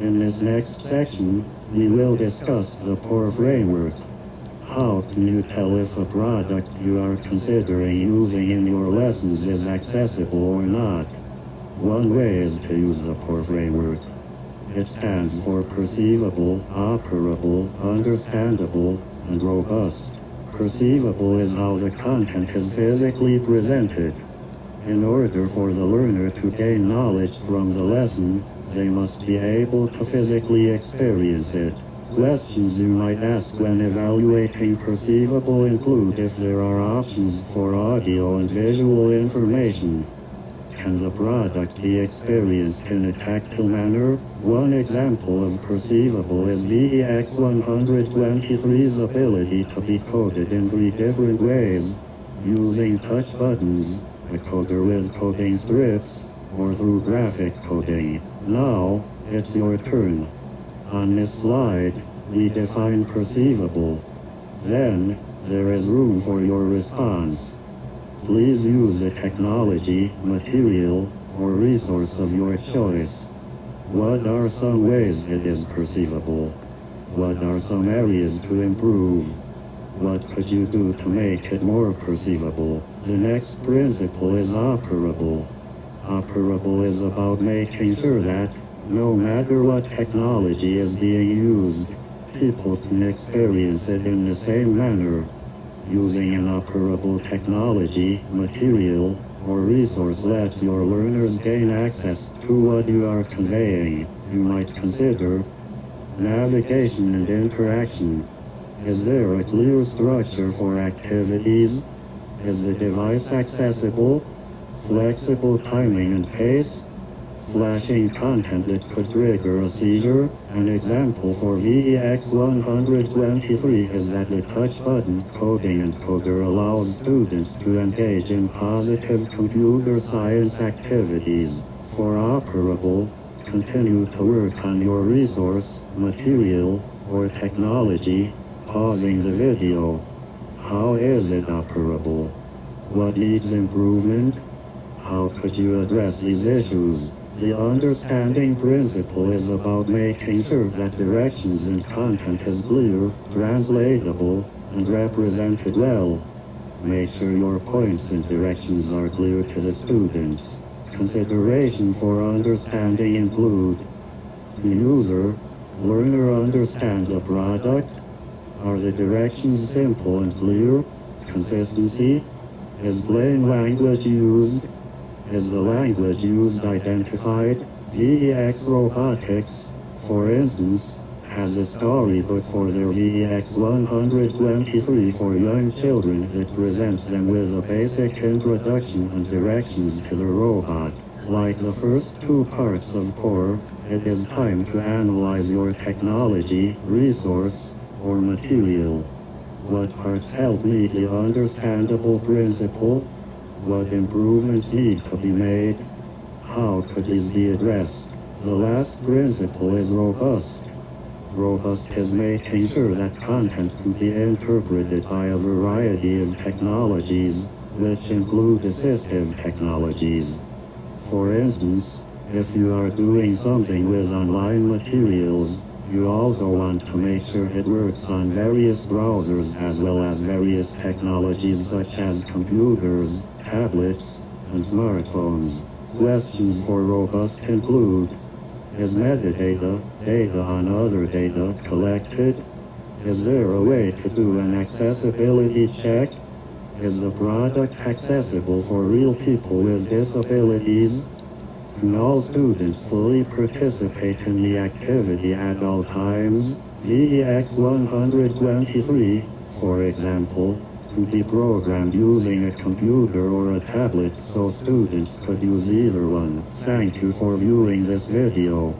In this next section, we will discuss the POR framework. How can you tell if a product you are considering using in your lessons is accessible or not? One way is to use the POR framework. It stands for perceivable, operable, understandable, and robust. Perceivable is how the content is physically presented. In order for the learner to gain knowledge from the lesson, they must be able to physically experience it. Questions you might ask when evaluating perceivable include if there are options for audio and visual information. Can the product be experienced in a tactile manner? One example of perceivable is VEX123's ability to be coded in 3 different ways, using touch buttons, a coder with coding strips, or through graphic coding. Now, it's your turn. On this slide, we define perceivable. Then, there is room for your response. Please use a technology, material, or resource of your choice. What are some ways it is perceivable? What are some areas to improve? What could you do to make it more perceivable? The next principle is operable. Operable is about making sure that, no matter what technology is being used, people can experience it in the same manner. Using an operable technology, material, or resource lets your learners gain access to what you are conveying. You might consider navigation and interaction. Is there a clear structure for activities? Is the device accessible? Flexible timing and pace? Flashing content that could trigger a seizure. An example for VEX123 is that the touch button coding encoder allows students to engage in positive computer science activities. For operable, continue to work on your resource, material, or technology, pausing the video. How is it operable? What needs improvement? How could you address these issues? The understanding principle is about making sure that directions and content is clear, translatable, and represented well. Make sure your points and directions are clear to the students. Consideration for understanding include: user, learner understand the product? Are the directions simple and clear? Consistency? Is plain language used? Is the language used identified? VEX Robotics, for instance, has a storybook for their VEX123 for young children that presents them with a basic introduction and directions to the robot. Like the first 2 parts of POR, it is time to analyze your technology, resource, or material. What parts help meet the understandable principle? What improvements need to be made? How could these be addressed? The last principle is robust. Robust is making sure that content can be interpreted by a variety of technologies, which include assistive technologies. For instance, if you are doing something with online materials, you also want to make sure it works on various browsers as well as various technologies such as computers, tablets, and smartphones. Questions for robust include: is metadata, data on other data, collected? Is there a way to do an accessibility check? Is the product accessible for real people with disabilities? Can all students fully participate in the activity at all times? VEX123, for example, could be programmed using a computer or a tablet so students could use either one. Thank you for viewing this video.